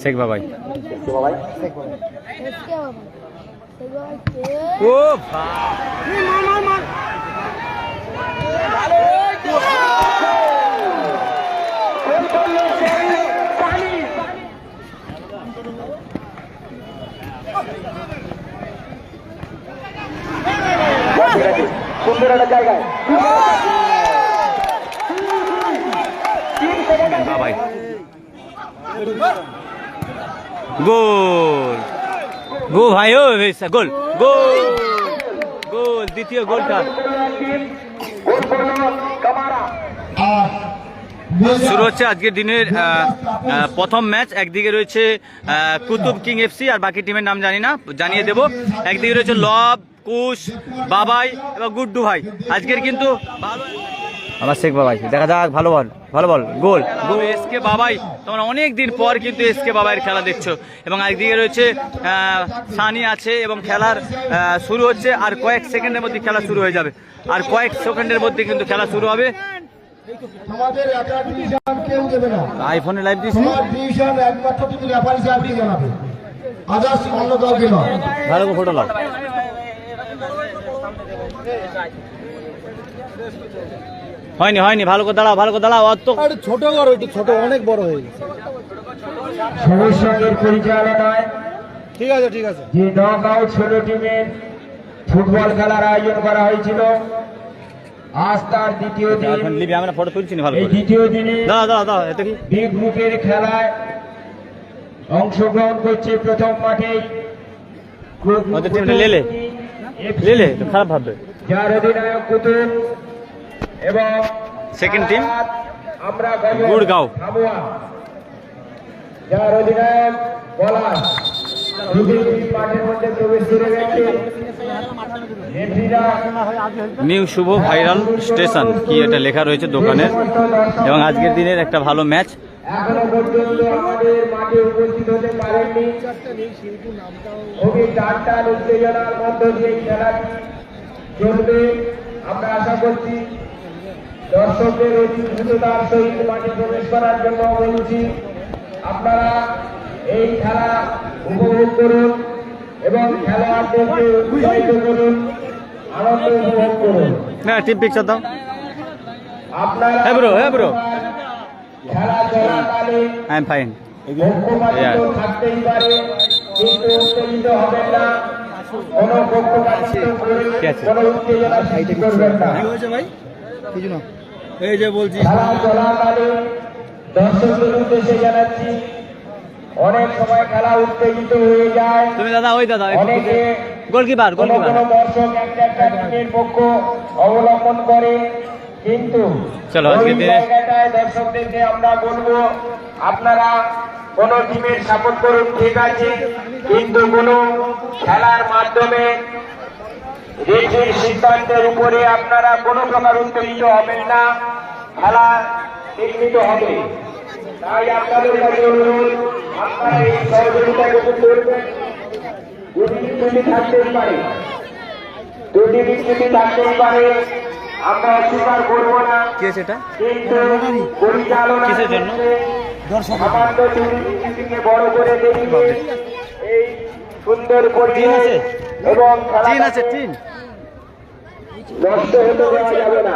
শেখ বাবাই। ও সুন্দর একটা জায়গায় বাবাই গোল গো ভাই ও গোল গোল গোল দ্বিতীয় গোলটা শুরু হচ্ছে আজকের দিনের প্রথম ম্যাচ। একদিকে রয়েছে কুতুব কিং এফসি, আর বাকি টিমের নাম জানি না, জানিয়ে দেব। একদিকে রয়েছে লব, কুশ, বাবাই এবং গুড্ডু ভাই। আজকের কিন্তু আমার শেখ বাবাই, দেখা যাক, ভালো বল, ভালো বল, গোল গোল এসকে বাবাই। তোমরা অনেক দিন পর কিন্তু এসকে বাবাইয়ের খেলা দেখছো। এবং একদিকে রয়েছে সানি আছে এবং খেলার শুরু হচ্ছে। আর কয়েক সেকেন্ডের মধ্যে খেলা শুরু হয়ে যাবে, আর কয়েক সেকেন্ডের মধ্যে কিন্তু খেলা শুরু হবে। তোমাদের একটা ডিভিশন কেউ দেবে না, আইফোনে লাইভ দিছি, তোমার ডিভিশন একমাত্র তুমি রেফারি সাহেবকে জানাবে, আদার্স অন্য কাউকে নয়। ভালো করে ফটো লাও। হয়নি হয়নি, ভালো করে দাঁড়াও, ভালো করে দাঁড়াও। অত ছোট করো, একটু ছোট, অনেক বড় হয়ে গেছে। সবুজ সঙ্গের পরিচালনায় ঠিক আছে ঠিক আছে যে নকআউট 16 টিমের ফুটবল খেলার আয়োজন করা হয়েছিল, আজ তার দ্বিতীয় দিন। আমরা ফটো তুলছি না, ভালো এই করে দ্বিতীয় দিনে দাঁড়াও দাঁড়াও দাঁড়াও, এটা কি বি গ্রুপের খেলায় অংশগ্রহণ করছে প্রথম মাঠেই ওদের টিমটা লেলে লেলে, তো খারাপ ভাববে। যার অধিনায়ক কুতুব এবং সেকেন্ড টিম আমরা গুড়গাঁও, যার অধিনায়ক পলাশ মাঠের মধ্যে প্রবেশ করে গেছে। নিউ শুভ ভাইরাল স্টেশন কি এটা লেখা রয়েছে দোকানের। এবং আজকের দিনের একটা ভালো ম্যাচ। এখনো পর্যন্ত আমাদের মাঠে উপস্থিত হতে পারেননি। খুবই টানটান উত্তেজনার মধ্য দিয়ে খেলাটি চলবে। আমরা আশা করছি দর্শকদের অতি দ্রুততার সহিত মাঠে প্রবেশ করার জন্য বলছি, আপনারা এই খেলা উপভোগ করুন এবং খেলোয়াড়দেরকে উৎসাহিত করুন, আনন্দ উপভোগ করুন। না টিম পিকচার দাও। আপনারা হ্যাঁ ব্রো, হ্যাঁ ব্রো, খেলা চলাকালে আই এম ফাইন। পক্ষপাতিত্ব থাকতেই পারে, কিন্তু উত্তেজিত হবেন না। কোনো পক্ষপাতিত্ব করে কোনো উত্তেজনা সৃষ্টি করবেন না। এই যে বলছি খেলা চলাকালে দর্শকদের উদ্দেশ্যে জানাচ্ছি, অনেক সময় খেলা উত্তেজিত হয়ে যায়। তুমি দাদা, ওই দাদা অনেকে গোলকিপার কোনো গোলকিপার কোনো দর্শক একটা টিমের পক্ষ অবলম্বন করে, কিন্তু চলো ওই আজকে দিনে জায়গাটায় দর্শকদেরকে আমরা বলবো, আপনারা কোন টিমের সাপোর্ট করুন, ঠিক আছে, কিন্তু কোন খেলার মাধ্যমে রেফারির সিদ্ধান্তের উপরে আপনারা কোনো প্রকার উত্তেজিত হবেন না। খেলা নিশ্চিত হবে। তাই আপনাদের কাছে অনুরোধ, আপনারা এই সহযোগিতা করবেন। দুটি বিচ্যুতি থাকতেই পারে, দুটি বিচ্যুতি থাকতেই পারে, আমরা অস্বীকার করবো না। কি আছে এটা? কিন্তু পরিচালনা কিসের জন্য? সামান্য দুটি বিচ্যুতিকে বড় করে দেখিয়ে এই সুন্দর পরিবেশ এবং টিন আছে, টিন নষ্ট হতে দেওয়া যাবে না।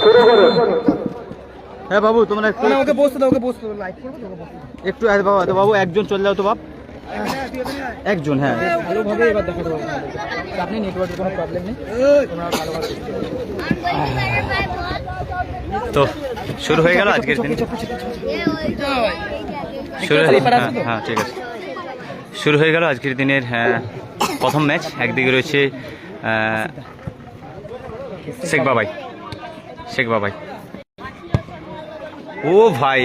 শুরু করুন। হ্যাঁ বাবু, তোমরা ওকে বসতে দাও, ওকে বসতে দাও, লাইভ করবো তো, একটু বাবা, তো বাবু একজন চলে যাও তো বাপ, একজন। হ্যাঁ ভালোভাবে এবার দেখাতে হবে, আপনি নেটওয়ার্কের কোনো প্রবলেম নেই, তোমরা ভালোভাবে তো শুরু হয়ে গেল আজকের দিন। হ্যাঁ ঠিক আছে, শুরু হয়ে গেল আজকের দিনের প্রথম ম্যাচ। একদিকে রয়েছে শেখ বাবাই, শেখ বাবাই। ও ভাই,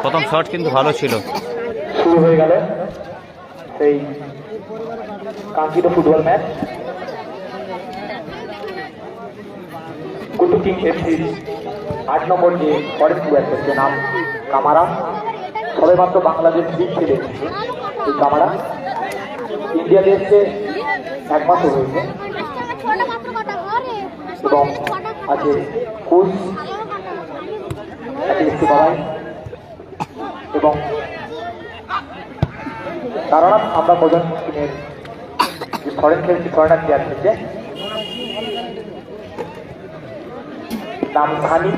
প্রথম শট কিন্তু ভালো ছিল। শুরু হয়ে গেল সেই কাঙ্ক্ষিত football match. Qutub king FC 8 number যে ফরেস্ট ব্যাটসম্যানের নাম কামারা, সবে মাত্র বাংলাদেশ লিগ খেলে এসেছে। এই কামারা ইন্ডিয়াতে এসে 1 মাস হয়েছে এবং আছে কোচ এসকে বাবাই, এবং তারা আমরা প্রধান টিমের যে ফরেন খেলছে ফরেনার প্লেয়ার খেলছে নাম খানি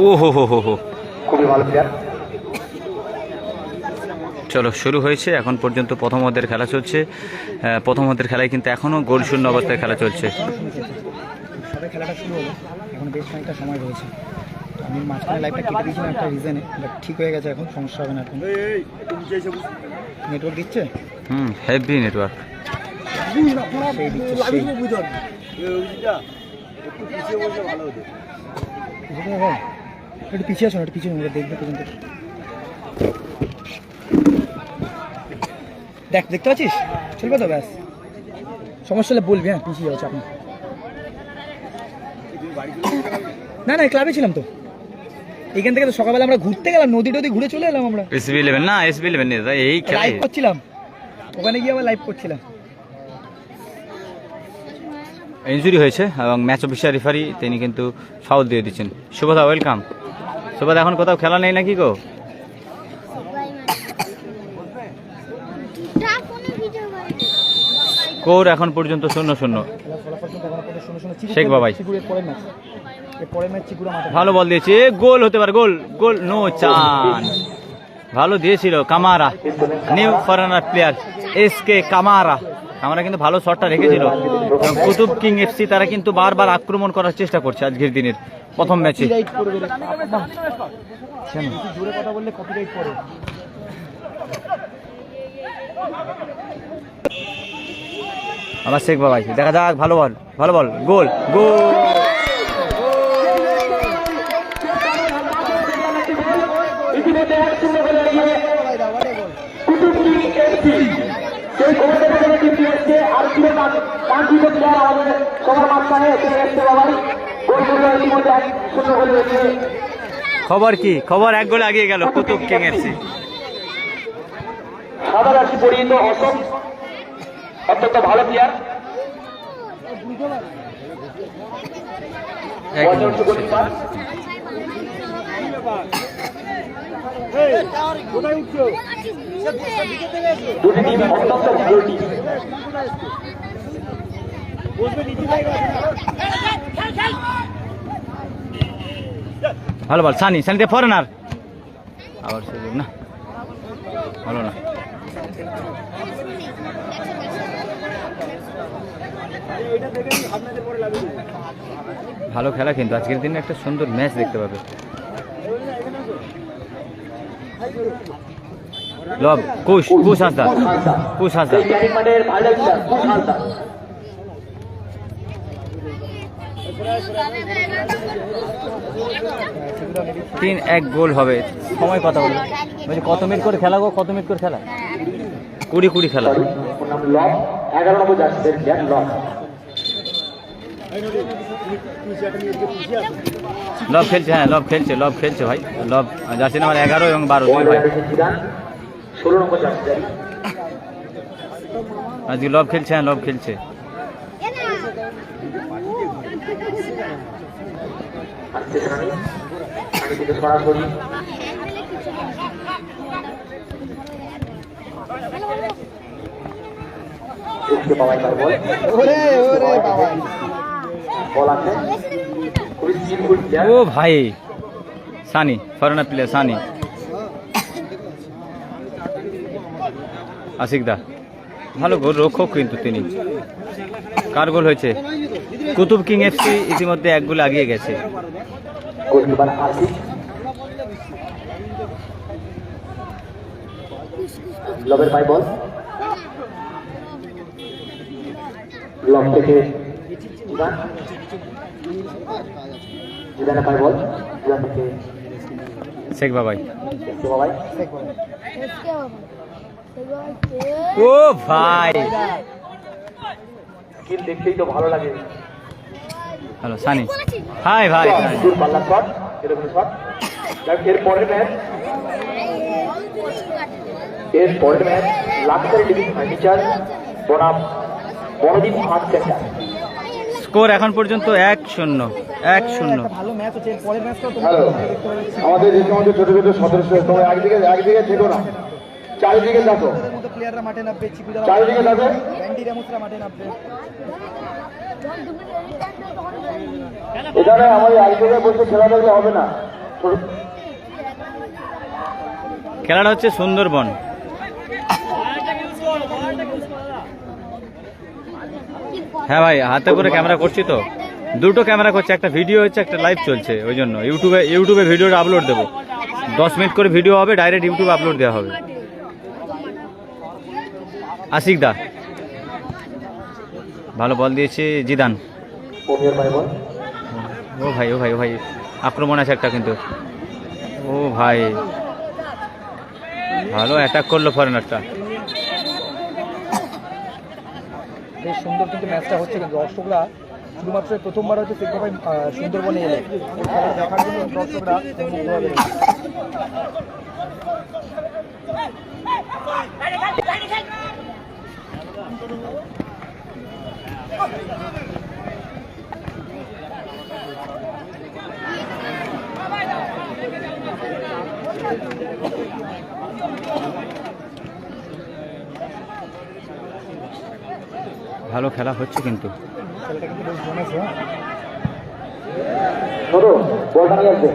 ও হো হো হো হো। খুবই ভালো প্লেয়ার। চলো শুরু হয়েছে, এখন পর্যন্ত প্রথম অর্ধের খেলা চলছে। প্রথম অর্ধের খেলায় কিন্তু এখনও গোল শূন্য অবস্থায় খেলা চলছে। সবাই খেলাটা শুরু হলো, এখন বেশ খানিকটা সময় রয়েছে। আমি মাঝখানে লাইভটা কেটে দিয়েছিলাম একটা রিজনে, বাট ঠিক হয়ে গেছে, এখন সমস্যা হবে না। এখন নেটওয়ার্ক দিচ্ছে, হেভি নেটওয়ার্ক। সেই দিচ্ছে সেই। একটু পিছিয়ে আসুন, একটু পিছিয়ে দেখবে পর্যন্ত। দেখতে পাচ্ছিস, চলবে তো? ব্যাস, সমস্যা হলে বলবি। হ্যাঁ, পিছিয়ে যাচ্ছে আপনি। না না, ক্লাবে ছিলাম তো, এখান থেকে তো সকালবেলা আমরা ঘুরতে গেলাম, নদী টদি ঘুরে চলে এলাম আমরা। SB11 না, SB11 নেই, এই খেলা লাইভ করছিলাম, ওখানে গিয়ে আবার লাইভ করছিলাম। ইনজুরি হয়েছে এবং ম্যাচ অফিসার রেফারি তিনি কিন্তু ফাউল দিয়ে দিচ্ছেন। শুভদা ওয়েলকাম। শুভদা এখন কোথাও খেলা নেই নাকি গো? কোর এখন পর্যন্ত 0-0। শেখ বাবাই ভালো বল দিয়েছে, গোল হতে পারে, গোল গোল, নো চান্স। ভালো দিয়েছিল Camara, new foreigner player SK Camara. আমরা কিন্তু ভালো শটটা রেখেছিল। কুতুব কিং FC তারা কিন্তু বারবার আক্রমণ করার চেষ্টা করছে আজকের দিনের প্রথম ম্যাচে। আমার শেখ বাবাই, দেখা যাক, ভালো বল, ভালো বল, গোল গোল। খবর কি? খবর এক গোলে এগিয়ে গেল কুতুব কিং FC। সাদা রাশি পরিহিত অশোক অত্যন্ত ভালো প্লেয়ার। দুটি টিম অত্যন্ত ভালো টিম। ভালো বল, সানি, সানিতে ফরেনার আবার সুযোগ না, ভালো না। ভালো খেলা, কিন্তু আজকের দিনে একটা সুন্দর ম্যাচ দেখতে পাবে। লব কুশ, কুশ হাসদা, কুশ হাসদা। 3-1 গোল হবে। সময় কথা বলবো, বলছি কত মিনিট করে খেলা গো? কত মিনিট করে খেলা? 20 খেলা। লব 11 নম্বর জার্সির প্লেয়ার লব। লব খেলছে, হ্যাঁ লব খেলছে, লব খেলছে ভাই। লব জার্সি নাম্বার 11 এবং 12 দুই ভাই। 16 নম্বর জার্সি আজকে লব খেলছে, হ্যাঁ লব খেলছে। সরাসরি ও ভাই, সানি ফরেনার প্লেয়ার, সানি আশিক দা ভালো গোল রক্ষক কিন্তু তিনি। কার গোল হয়েছে? কুতুব কিং FC ইতিমধ্যে 1 গোল এগিয়ে গেছে। লবের পাই বল, লব থেকে জিদানে পাই বল, জিদান থেকে শেখ বাবাই। বাবাই ও ভাই, স্কিল দেখতেই তো ভালো লাগে। হ্যালো সানি, হাই ভাই। পাল্লা শট, এরকম শট। এর পরের ম্যাচ, লাক্সারি লিভিং ফার্নিচার বনাম বড়দিন আর্ট সেন্টার। স্কোর এখন পর্যন্ত 1-0 1-0। একটা ভালো ম্যাচ হচ্ছে, এর পরের ম্যাচটাও হ্যালো, আমাদের যে সমস্ত ছোট ছোট সদস্য তোমরা একদিকে থেকো না, চারিদিকে থাকো, প্লেয়াররা মাঠে নামবে, চারিদিকে থাকো। ব্যান্ডি রেমোসরা মাঠে নামবে। এখানে আমাদের এক জায়গায় বসে খেলা দেখলে হবে না। খেলাটা হচ্ছে সুন্দরবন। হ্যাঁ ভাই, হাতে করে ক্যামেরা করছি তো, দুটো ক্যামেরা করছে, একটা ভিডিও হচ্ছে একটা লাইভ চলছে, ওই জন্য ইউটিউবে ভিডিওটা আপলোড দেবো। 10 মিনিট করে ভিডিও হবে, ডাইরেক্ট ইউটিউবে আপলোড দেওয়া হবে। আশিক দা ভালো বল দিয়েছে, জিদান। ও ভাই ও ভাই ও ভাই, আক্রমণ আছে একটা কিন্তু। ও ভাই, ভালো অ্যাটাক করলো ফরেনারটা। বেশ সুন্দর কিন্তু ম্যাচটা হচ্ছে, কিন্তু দর্শকরা শুধুমাত্র প্রথমবার হচ্ছে শেখ ভাই সুন্দরবনে এলে খেলা দেখার জন্য দর্শকরা মুগ্ধ হবে। ভালো খেলা হচ্ছে কিন্তু। খেলাটা কিন্তু বেশ জমেছে। ধরো বলটা নিয়ে আসবে।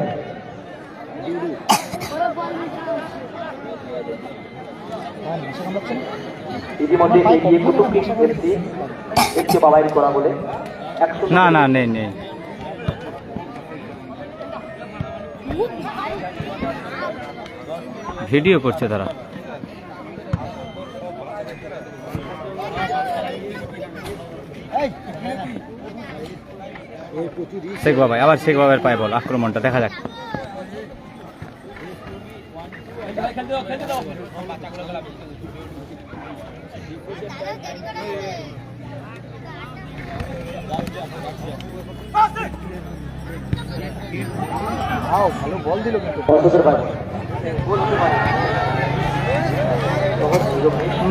হ্যাঁ, মশা কামড়াচ্ছে না? ইতিমধ্যে এগিয়ে কুতুব কিংস এফসি একটি বাবাই করা বলে 100 না না, নেই নেই। ভিডিও করছে তারা। শেখ বাবাই, আবার শেখ বাবার পায়ে বল, আক্রমণটা দেখা যাক। ভালো বল দিল কিন্তু। দর্শকের বাইরে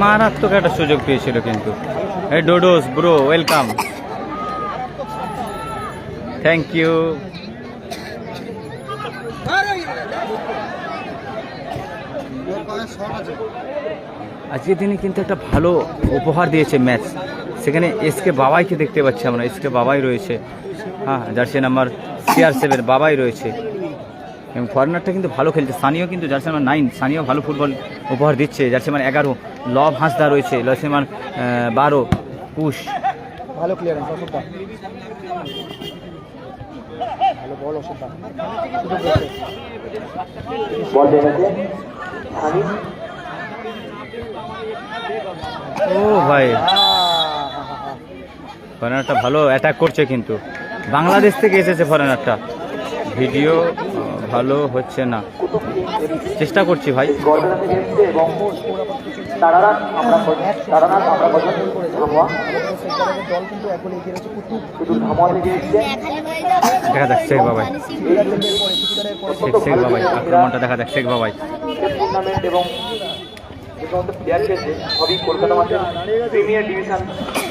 মারাত্মক একটা সুযোগ পেয়েছিল কিন্তু। এই ডোডোস ব্রো, ওয়েলকাম, থ্যাংক ইউ। আজকের দিনে কিন্তু একটা ভালো উপহার দিয়েছে ম্যাচ। সেখানে এসকে বাবাইকে দেখতে পাচ্ছি আমরা, এসকে বাবাই রয়েছে। হ্যাঁ, জার্সি নাম্বার CR7 বাবাই রয়েছে। এবং ফরেনারটা কিন্তু ভালো খেলছে। সানিও কিন্তু জার্সি নাম্বার 9, সানিও ভালো ফুটবল উপহার দিচ্ছে। জার্সি নাম্বার 11 লব হাঁসদা রয়েছে, জার্সি নাম্বার 12 কুশ। ভালো ক্লিয়ারেন্স অসুবিধা, ভালো বল অসুবিধা। বল দেখেছে আমি ও ভাই, ফরেনারটা ভালো অ্যাটাক করছে কিন্তু। বাংলাদেশ থেকে এসেছে ফরেনারটা। ভিডিও ভালো হচ্ছে না, চেষ্টা করছি ভাই। গর্বেরা থেকে এসছে এবং তারারা আমরা পছন্দ করে ধামোয়া দল কিন্তু এখন এগিয়ে রয়েছে শুধু ধামোয়া থেকে এসছে। দেখা যাক শেখ বাবাই, শেখ বাবাই আক্রমণটা দেখা যাক। শেখ বাবাই টুর্নামেন্ট এবং যে সমস্ত প্লেয়ার খেলছে সবই কলকাতা মাঠে প্রিমিয়ার ডিভিশন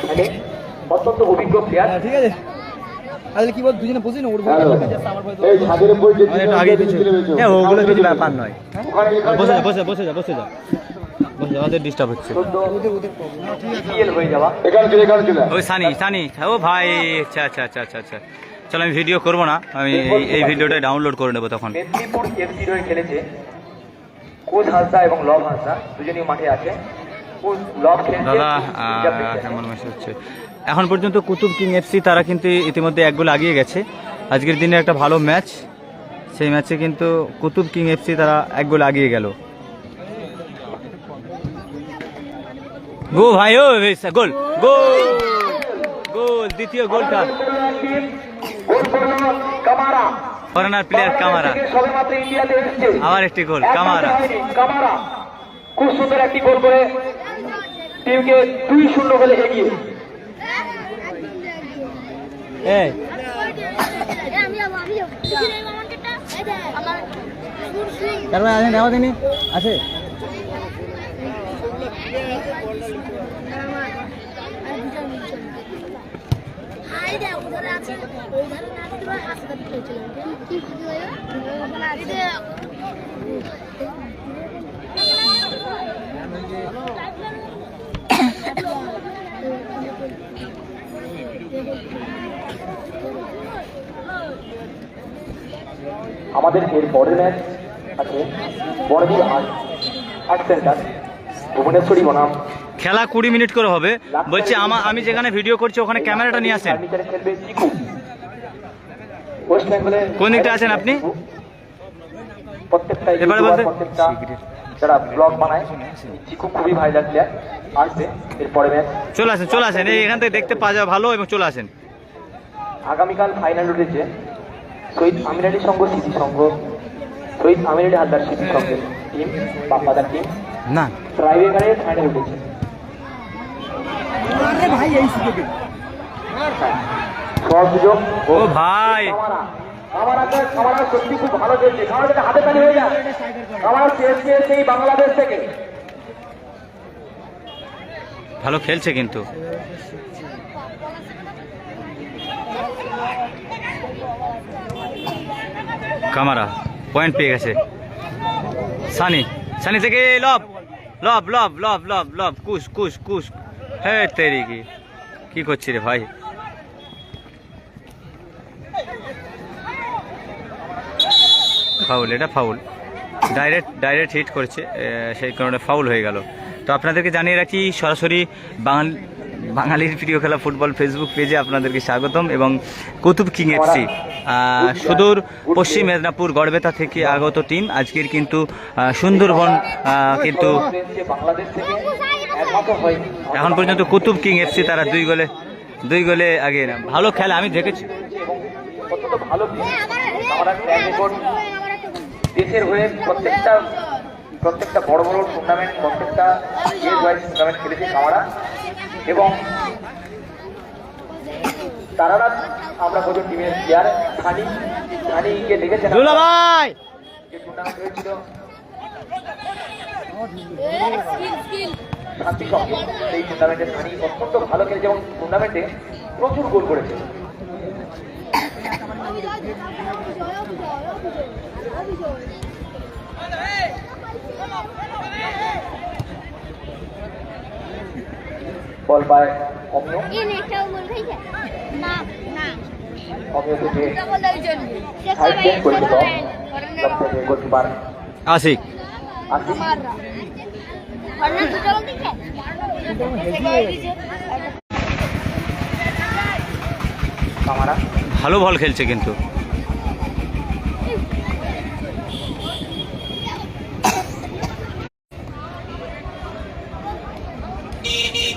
মানে অত্যন্ত অভিজ্ঞ প্লেয়ার। ঠিক আছে, তাহলে কি বল, দুজনে বুঝি না ওর বল আমার বল। এই ছাদের উপর যে একটু আগে কিছু, হ্যাঁ ওগুলো কিছু ব্যাপার নয়। ওখানে বসে যা বসে যা বসে যা বসে যা বসে যা, ওদের ডিস্টার্ব হচ্ছে। ওদের প্রবলেম। ঠিক আছে, PL হয়ে যাওয়া এখানে চলে ওই সানি সানি, ও ভাই, আচ্ছা আচ্ছা আচ্ছা আচ্ছা আচ্ছা। চলো আমি ভিডিও করবো না, আমি এই ভিডিওটা ডাউনলোড করে নেবো তখন। মেদিনীপুর এফসি হয়ে খেলেছে কোচ হাসদা এবং লব হাসদা, দুজনেই মাঠে আছে। কোচ লব খেলছে দাদা কেমন মেসেজ হচ্ছে। এখন পর্যন্ত কুতুব কিং এফসি তারা কিন্তু ইতিমধ্যে 1 গোল এগিয়ে গেছে। আজকের দিনে একটা ভালো ম্যাচ, সেই ম্যাচে কিন্তু কুতুব কিং এফসি তারা 1 গোল এগিয়ে গেল। গো ভাই, ও গোল গোল গোল, দ্বিতীয় গোলটা কামারা, ফরেনার প্লেয়ার কামারা, সবেমাত্র ইন্ডিয়াতে এসেছে। আবার একটি গোল কামারা। কামারা খুব সুন্দর একটি গোল করে টিমকে 2-0 গোলে এগিয়ে। এই তারপরে আছেন দেওয়া দিনই আছে। হাই দেখো আমাদের এর পরের ম্যাচ আছে বড়বীর আর্ট সেন্টার ভুবনেশ্বরী বনাম খেলা 20 মিনিট করে হবে। বলছি আমি যেখানে ভিডিও করছি ওখানে ক্যামেরাটা নিয়ে আসেন। ফার্নিচারে খেলবে চিকু। ওয়েস্ট বেঙ্গলের কোন দিকটা আছেন আপনি? প্রত্যেকটা এবারে বলতে প্রত্যেকটা যারা ব্লগ বানায় চিকু খুবই ভাইরাল প্লেয়ার। আসবে এরপরে ম্যাচ। চলে আসেন এই এখান থেকে দেখতে পাওয়া যাবে ভালো, এবং চলে আসেন। আগামীকাল ফাইনাল উঠেছে শহীদ আমির আলী সংঘ স্মৃতি সংঘ, শহীদ আমির আলী হালদার স্মৃতি সংঘের টিম বাপ্পাদার টিম না ট্রাইবেকারের ফাইনাল উঠেছে। সুযোগ ও ভাই কামারা সত্যি খুব ভালো খেলছে। কামারা হাতে তালি হয়ে যায়। কামারা চেয়েছে সেই বাংলাদেশ থেকে। ভালো খেলছে কিন্তু। কামারা পয়েন্ট পেয়ে গেছে। সানি থেকে লব কুশ হে তেরি কি করছি রে ভাই। ফাউল, এটা ফাউল, ডাইরেক্ট হিট করেছে, সেই কারণে ফাউল হয়ে গেল। তো আপনাদেরকে জানিয়ে রাখি সরাসরি বাঙালির প্রিয় খেলা ফুটবল ফেসবুক পেজে আপনাদেরকে স্বাগতম। এবং কুতুব কিং এফসি সুদূর পশ্চিম মেদিনীপুর গড়বেতা থেকে আগত টিম আজকের কিন্তু সুন্দরবন কিন্তু এখন পর্যন্ত কুতুব কিং এফসি তারা দুই গোলে আগে না। ভালো খেলা আমি দেখেছি। দেশের হয়ে প্রত্যেকটা বড় টুর্নামেন্ট, প্রত্যেকটা টুর্নামেন্ট খেলেছে কামারা। এবং তারা আমরা কত টিমের প্লেয়ার সানিকে দেখেছেন ভাই যে টুর্নামেন্ট হয়েছিল শান্তি সঙ্গে, সেই টুর্নামেন্টে সানি অত্যন্ত ভালো খেলেছে এবং টুর্নামেন্টে প্রচুর গোল করেছে। বল পায় অমিয় থেকে সাইড চেঞ্জ করেছিল গোলকিপার আশিক। কামারা ভালো বল খেলছে কিন্তু।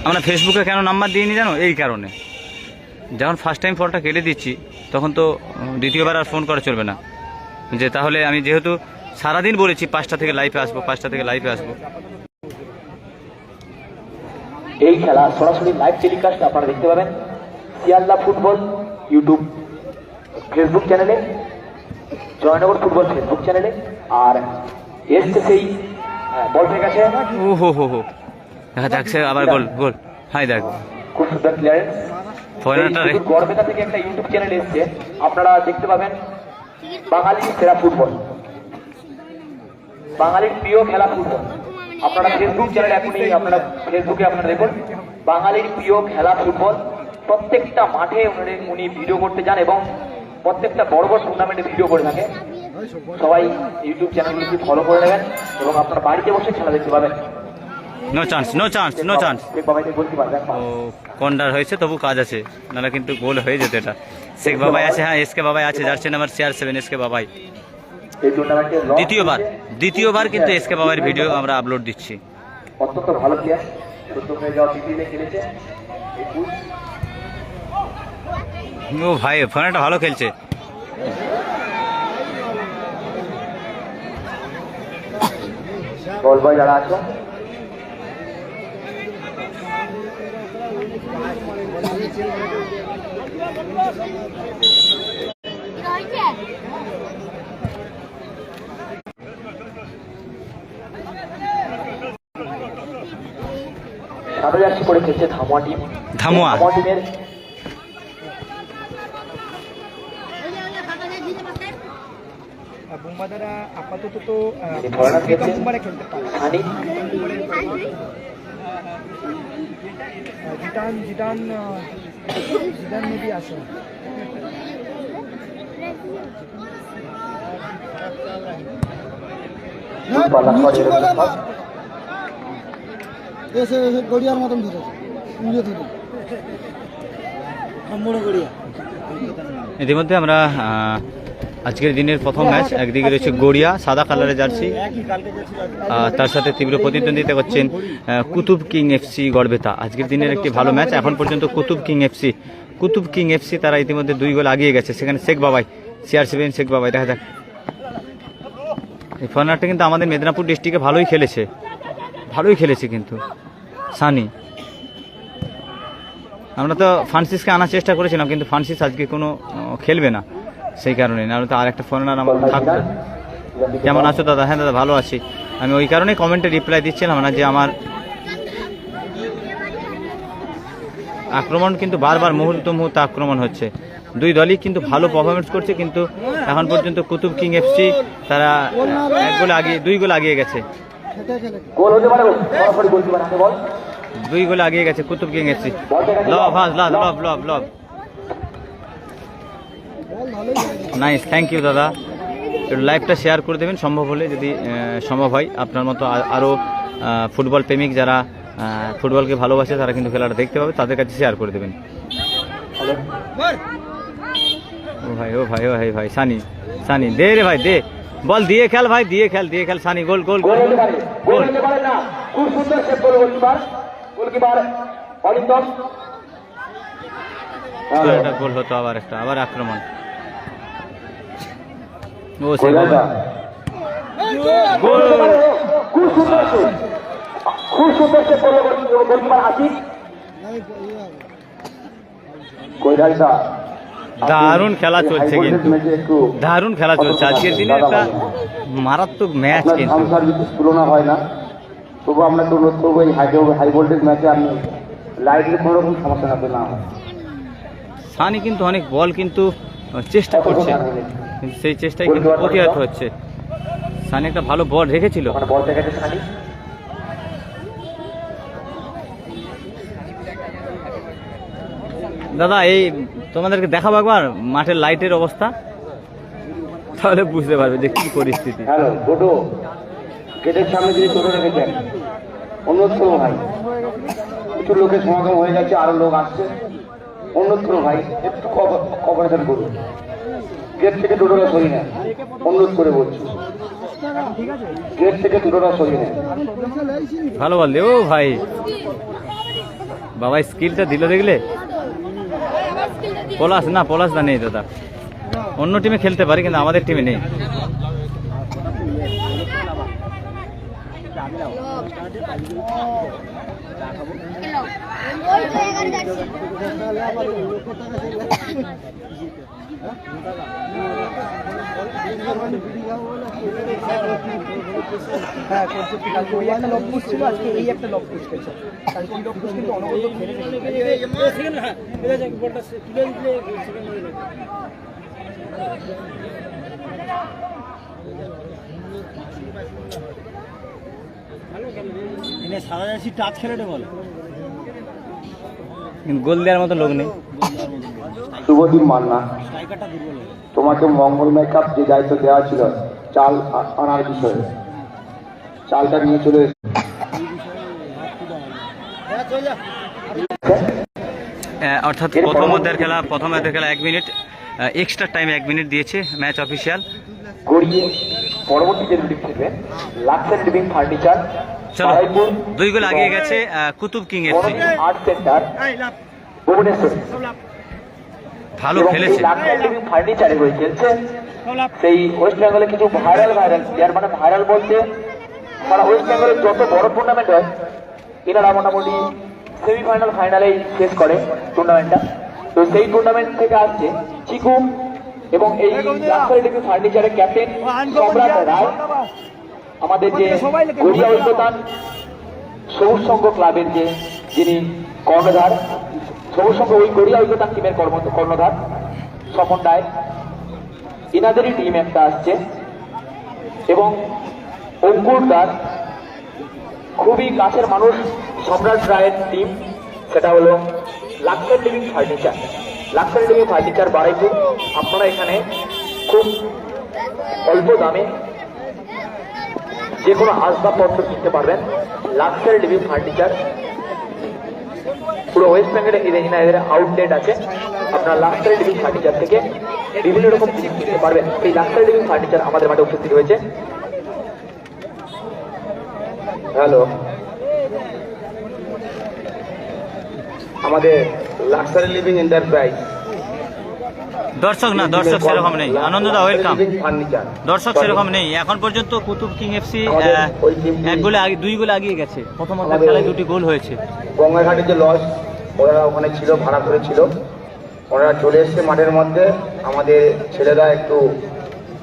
আমরা ফেসবুকে কেন নাম্বার দিইনি জানো? এই কারণে, যখন ফার্স্ট টাইম ফোনটা কেটে দিচ্ছি তখন তো দ্বিতীয়বার আর ফোন করা চলবে না। যে তাহলে আমি যেহেতু সারাদিন বলেছি 5টা থেকে লাইভে আসবো। এই খেলা সরাসরি লাইভ টেলিকাস্ট আপনারা দেখতে পাবেন শিয়ালদা ফুটবল ইউটিউব ফেসবুক চ্যানেলে, জয়নগর ফুটবল ফেসবুক চ্যানেলে। আর এসছে সেই বল পেয়ে গেছে, হো দেখা যাচ্ছে আবার গোল। হাই দেখ খুব সুন্দর ক্লিয়ারেন্স। গড়বেতা থেকে একটা ইউটিউব চ্যানেল এসছে, আপনারা দেখতে পাবেন বাঙালির সেরা ফুটবল, বাঙালির প্রিয় খেলা ফুটবল। আপনারা ফেসবুক চ্যানেল এখনই আপনারা ফেসবুকে আপনারা দেখুন বাঙালির প্রিয় খেলা ফুটবল। প্রত্যেকটা মাঠে উনি ভিডিও করতে যান এবং প্রত্যেকটা বড় টুর্নামেন্টে ভিডিও করে থাকে। সবাই ইউটিউব চ্যানেলগুলোকে ফলো করে নেবেন এবং আপনারা বাড়িতে বসে খেলা দেখতে পাবেন। No chance. ও কর্নার হয়েছে, তবু কাজ আছে, নাহলে কিন্তু গোল হয়ে যেত এটা। শেখ বাবাই আছে, হ্যাঁ এসকে বাবাই আছে, জার্সি নাম্বার CR7 এসকে বাবাই। দ্বিতীয়বার কিন্তু এসকে বাবাইয়ের ভিডিও আমরা আপলোড দিচ্ছি। অত্যন্ত ভালো প্লেয়ার, হয়ে যাওয়া পিপিএলে খেলেছে। ও ভাই ফোনটা ভালো খেলছে। বল বয় যারা আছো সাদা জার্সি পরে খেলছে ধামুয়া টিম। ধামুয়া টিমের বোম্বাদারা আপাতত তো ফরেনার খেলছে সোমবারে খেলতে পারে। সানি জিদান মেবি আসে। গড়িয়ার মতন ধরেছে গড়িয়া। ইতিমধ্যে আমরা আজকের দিনের প্রথম ম্যাচ, একদিকে রয়েছে গড়িয়া সাদা কালারের জার্সি, তার সাথে তীব্র প্রতিদ্বন্দ্বিতা করছেন কুতুব কিং এফসি গড়বেতা। আজকের দিনের একটি ভালো ম্যাচ। এখন পর্যন্ত কুতুব কিং এফসি তারা ইতিমধ্যে 2 গোল আগিয়ে গেছে। সেখানে শেখ বাবাই, CR7 শেখ বাবাই, দেখা যাক। এই ফরনারটা কিন্তু আমাদের মেদিনীপুর ডিস্ট্রিক্টে ভালোই খেলেছে কিন্তু সানি। আমরা তো ফ্রান্সিসকে আনার চেষ্টা করেছিলাম, কিন্তু ফ্রান্সিস আজকে কোনো খেলবে না, সেই কারণে। নাহলে তো আর একটা ফরেনার আমার থাকতো। কেমন আছো দাদা? হ্যাঁ দাদা ভালো আছি। আমি ওই কারণে কমেন্টে রিপ্লাই দিচ্ছিলাম না, যে আমার আক্রমণ কিন্তু বারবার মুহূর্তে আক্রমণ হচ্ছে। 2 দলই কিন্তু ভালো পারফরমেন্স করছে, কিন্তু এখন পর্যন্ত কুতুব কিং এফসি তারা 2 গোল আগিয়ে গেছে। 2 গোল আগিয়ে গেছে কুতুব কিং এফসি। লব নাইস, থ্যাংক ইউ দাদা। একটু লাইভটা শেয়ার করে দেবেন সম্ভব হলে, যদি সম্ভব হয়। আপনার মতো আরও ফুটবল প্রেমিক যারা ফুটবলকে ভালোবাসে তারা কিন্তু খেলাটা দেখতে পাবে, তাদের কাছে শেয়ার করে দেবেন। ও ভাই সানি দে রে ভাই, দে বল, দিয়ে খেল ভাই, দিয়ে খেল সানি। গোল খুব সুন্দর সেভ করলো গোলকিপার অরিন্দম। এটা গোল হতো, আবার আক্রমণ। ও খুব সুন্দর সেভ করলো গোলকিপার আসিফ। দারুণ খেলা চলছে আজকের দিনে, একটা মারাত্মক ম্যাচ। কিন্তু তুলনা হয় না, তবু আমরা তো অনুরোধ করবো এই হাই ভোল্টেজ ম্যাচে আপনি লাইটের কোনো রকম সমস্যা যাতে না হয়। সানি কিন্তু অনেক বল কিন্তু চেষ্টা করছে, কিন্তু সেই চেষ্টায় কিন্তু প্রতিহত হচ্ছে। সানি একটা ভালো বল রেখেছিল। বল দেখেছে সানি। দাদা এই তোমাদেরকে দেখাবো একবার মাঠের লাইটের অবস্থা, তাহলে বুঝতে পারবে যে কি পরিস্থিতি। হ্যালো টোটো, গেটের সামনে যদি টোটো রেখেছেন, অনুরোধ করবো ভাই, কিছু লোকের সমাগম হয়ে যাচ্ছে, আরো লোক আসছে, অনুরোধ করবো ভাই একটু কপারেশন করুন। গেট থেকে টোটোটা সরিয়ে নেন, অনুরোধ করে বলছি, গেট থেকে টোটোটা সরিয়ে নেন। ভালো বল ও ভাই, বাবা স্কিলটা দিল দেখলে। পলাশ দা নেই দাদা, অন্য টিমে খেলতে পারি কিন্তু আমাদের টিমে নেই। হ্যাঁ করছে, কালকে ওই একটা লক পুশ ছিল, আজকে এই একটা লক পুশ খেলছে। কালকে ওই লক পুশ কিন্তু অনবরত খেলে সারা যাচ্ছি টাচ খেলে বল, গোল দেওয়ার মতো লোক নেই। শুভদীপ মান্না, তোমাকে মঙ্গল মেকআপ যে দায়িত্ব দেওয়া ছিল চাল আনার বিষয়ে, চালটা নিয়ে চলে এসেছে। অর্থাৎ প্রথম অধ্যায়ের খেলা 1 মিনিট এক্সট্রা টাইমে 1 মিনিট দিয়েছে ম্যাচ অফিসিয়াল। গড়িয়ে পরবর্তী যে লিগ থেকে লাক্সারি লিভিং ফার্নিচার, চলো 2 গোল আগিয়ে গেছে Qutub king FC. Art centre Bhubaneswar ভালো খেলেছে। লাক্সারি লিভিং ফার্নিচারে হয়ে খেলছে সেই ওয়েস্ট বেঙ্গলে কিছু ভাইরাল প্লেয়ার, মানে ভাইরাল বলতে সারা ওয়েস্ট বেঙ্গলের যত বড় টুর্নামেন্ট হয় এনারা মোটামুটি সেমিফাইনাল ফাইনালেই শেষ করে টুর্নামেন্টটা। তো সেই টুর্নামেন্ট থেকে আসছে চিকু এবং এই লাক্সারি লিভিং ফার্নিচারের ক্যাপ্টেন সম্রাট রায়, আমাদের যে গড়িয়া ঐক্যতান সবুজ সংঘ ক্লাবের যিনি কর্ণধার, সবুজ সংঘ ওই গড়িয়া ঐক্যতান টিমের কর্ণধার স্বপন রায়, এনাদেরই টিম একটা আসছে এবং অঙ্কুরদার খুবই কাছের মানুষ সম্রাট রায়ের টিম, সেটা হলো Luxor living furniture. Luxor living furniture Baraipur, আপনারা এখানে খুব অল্প দামে যে কোনো আসবাবপত্র কিনতে পারবেন। লাক্সার লিভিং ফার্নিচার পুরো ওয়েস্ট বেঙ্গলে এদের আউটলেট আছে। আপনারা লাক্সার লিভিং ফার্নিচার থেকে বিভিন্ন রকম জিনিস কিনতে পারবেন। এই লাক্সার লিভিং ফার্নিচার আমাদের মাঠে উপস্থিত হয়েছে। হ্যালো, আমাদের লাক্সারি লিভিং এন্টারপ্রাইজ দর্শক না, দর্শক সেরকম নেই। আনন্দদা ওয়েলকাম। ফার্নিচার দর্শক সেরকম নেই এখন পর্যন্ত। কুতুব কিং এফসি এক গোলে আগে, 2 গোলে এগিয়ে গেছে। প্রথম খেলায় 2টি গোল হয়েছে। গঙ্গাঘাটে যে লজ ওরা ওখানে ছিল, ভাড়া করেছিল, ওনারা চলে এসছে মাঠের মধ্যে। আমাদের ছেলেরা একটু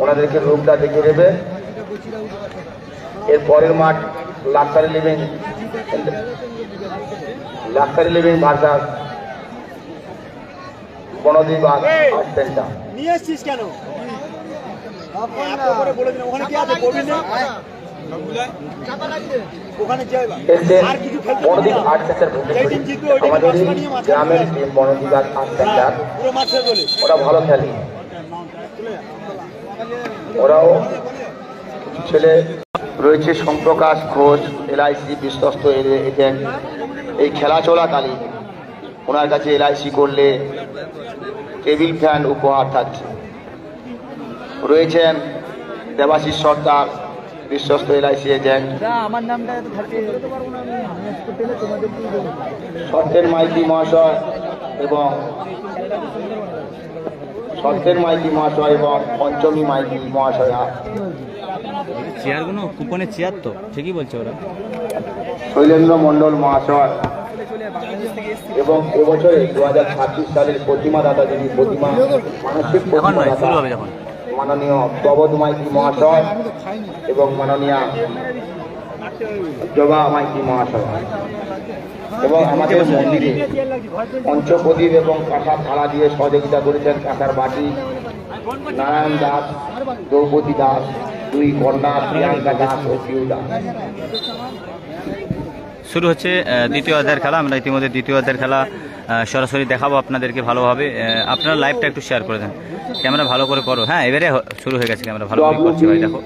ওনাদেরকে রুমটা দেখে দেবে। এর পরের মাঠ luxury living versus Bonodwip art centre. নিয়ে এসছিস কেন? বলে দিন ওখানে কি আছে, করবি না ওখানে যাইবা। বনদ্বীপ আর্ট সেন্টার আমাদের গ্রামের টিম বনদ্বীপ আর্ট সেন্টার, পুরো মাঠে বলে ওরা ভালো খেলে। ওরাও কিছু ছেলে রয়েছে, সোমপ্রকাশ ঘোষ এলআইসি বিশ্বস্ত এজেন্ট। এই খেলা চলাকালীন ওনার কাছে এলআইসি করলে টেবিল ফ্যান উপহার থাকছে। রয়েছেন দেবাশিস সরকার বিশ্বস্ত এলআইসি এজেন্ট। আমার নামটা সত্যেন মাইতি মহাশয় এবং পঞ্চমী মাইতি মহাশয়। চেয়ারগুলো কুপনের চেয়ার তো ঠিকই বলছে ওরা। শৈলেন্দ্র মণ্ডল মহাশয় এবং এবছরে 2026 সালের প্রতিমা দাতা, যিনি প্রতিমা মানসিক এখন নয়, প্রতিমা শুরু দাতা, হবে যখন। মাননীয় প্রবোধ মাইতি মহাশয় এবং মাননীয়া জবা মাইতি মহাশয়। এবং আমাদের মন্দিরে পঞ্চপ্রদীপ এবং কাঁসার থালা দিয়ে সহযোগিতা করেছেন কাঁসার বাটি নারায়ণ দাস, দ্রৌপদী দাস, 2 কন্যা প্রিয়াঙ্কা দাস ও পিউ দাস। শুরু হচ্ছে দ্বিতীয় অধ্যায়ের খেলা। আমরা ইতিমধ্যে দ্বিতীয় অধ্যায়ের খেলা সরাসরি দেখাবো আপনাদেরকে ভালোভাবে। আপনারা লাইভটা একটু শেয়ার করে দেন। ক্যামেরা ভালো করে করো। হ্যাঁ, এবারে শুরু হয়ে গেছে, ক্যামেরা ভালো করে করছি ভাই। দেখো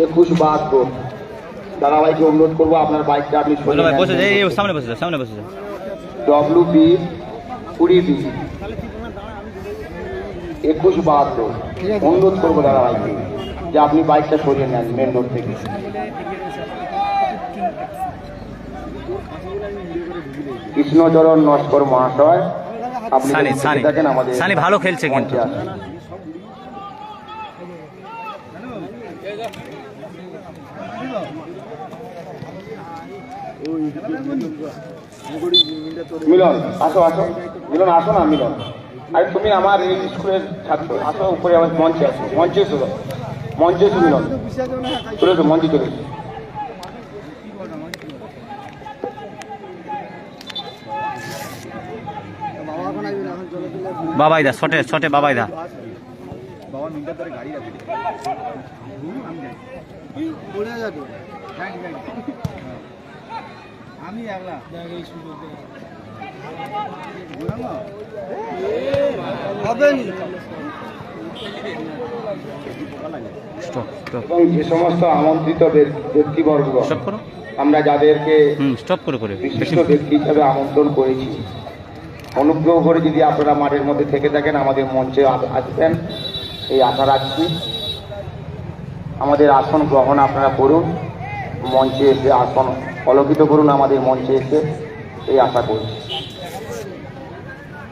21 দাদাভাইকে অনুরোধ করবো আপনার বাইকটা আপনি বলো ভাই, বসে যাই, সামনে বসে যাও, সামনে বসে যাও। WB 20B 21 অনুরোধ করবো দাদাভাইকে যে আপনি বাইকটা সরিয়ে নেন মেন রোড থেকে। কৃষ্ণচরণ নস্কর মহাশয়, আপনি সানি যদি সানি দেখেন আমাদের সানি ভালো খেলছে কিন্তু। মঞ্চে আসুন। মিলন আসো, মিলন আসো না। মিলন, আরে তুমি আমার এই স্কুলের ছাত্র, আসো উপরে আমার মঞ্চে আসো। মঞ্চে এসো, মিলন চলে এসো, মঞ্চে চলে এসো। বাবাইদা শটে শটে বাবাইদা। আমি এবং যে সমস্ত আমন্ত্রিত ব্যক্তিবর্গ স্টপ করো, আমরা যাদেরকে স্টপ করে করে বিশিষ্ট ব্যক্তি হিসাবে আমন্ত্রণ করেছি, অনুগ্রহ করে যদি আপনারা মাঠের মধ্যে থেকে থাকেন আমাদের মঞ্চে আসবেন, এই আশা রাখছি। আমাদের আসন গ্রহণ আপনারা করুন, মঞ্চে এসে আসন অলঙ্কিত করুন আমাদের মঞ্চে এসে, এই আশা করছি।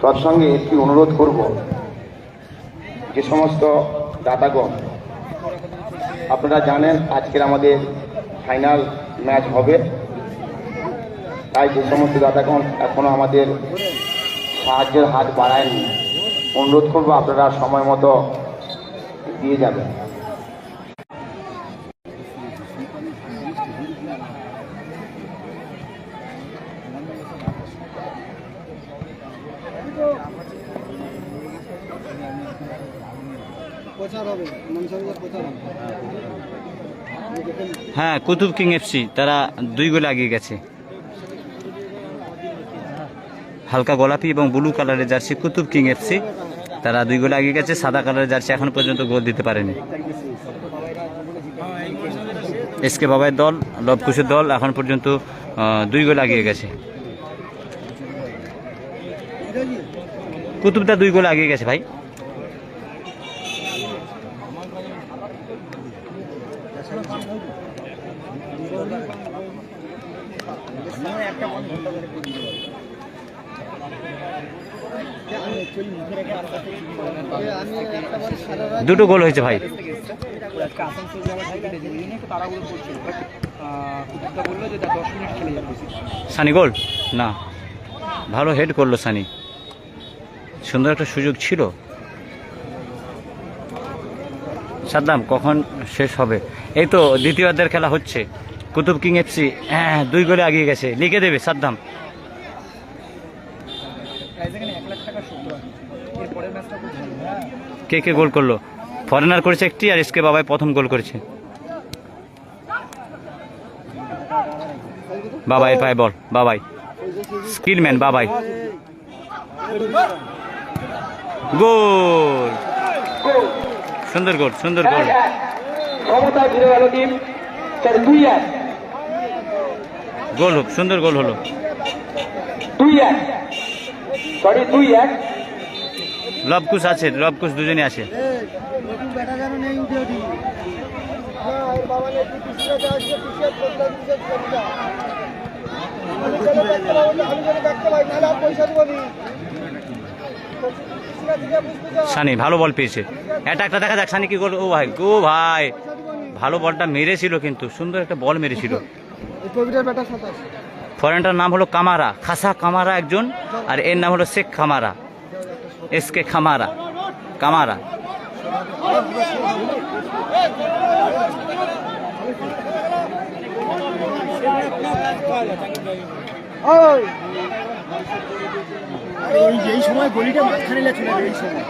তৎসঙ্গে একটি অনুরোধ করব, যে সমস্ত দাতাগণ, আপনারা জানেন আজকের আমাদের ফাইনাল ম্যাচ হবে, তাই যে সমস্ত দাতাগণ এখনো আমাদের সাহায্যের হাত বাড়ায়নি, অনুরোধ করবো আপনারা সময় মতো দিয়ে যাবেন। হ্যাঁ, কুতুব কিং এফসি তারা 2 গোলে এগিয়ে গেছে। হালকা গোলাপি এবং ব্লু কালারের জার্সি কুতুব কিং এফসি তারা 2 গোলে এগিয়ে গেছে। সাদা কালারের জার্সি এখন পর্যন্ত গোল দিতে পারেনি। এসকে বাবাইয়ের দল, লবকুশের দল এখন পর্যন্ত 2 গোলে এগিয়ে গেছে। কুতুবটা 2 গোলে এগিয়ে গেছে ভাই। দুটো গোল হয়েছে ভাই। সানি গোল না, ভালো হেড করলো সানি, সুন্দর একটা সুযোগ ছিল। সাদ্দাম কখন শেষ হবে? এই তো দ্বিতীয়ার্ধের খেলা হচ্ছে। কুতুব কিং এফসি 2 গোলে এগিয়ে গেছে, লিখে দেবে সাদ্দাম। কে কে গোল করলো? ফরেনার করেছে একটি, আর এসকে বাবাই প্রথম গোল করেছে। বাবাই পায় বল, বাবাই স্কিলম্যান, বাবাই গোল, সুন্দর গোল, সুন্দর গোল। ক্ষমতায় ফিরে গেল টিম 2-1, গোল হোক, সুন্দর গোল হলো। 2-1, সরি 2-1। লবকুশ আছে, লবকুশ দুজনে আছে। সানি ভালো বল পেয়েছে, একটা দেখা যাক সানি কি গোল। ও ভাই, গো ভাই, ভালো বলটা মেরেছিল, কিন্তু সুন্দর একটা বল মেরেছিল। ফরেনটার নাম হলো কামারা, খাসা কামারা একজন, আর এর নাম হলো শেখ খামারা, এসকে খামারা, কামারা। এই সময় গলিটা মাঝখানে চলে যাবে। এই সময়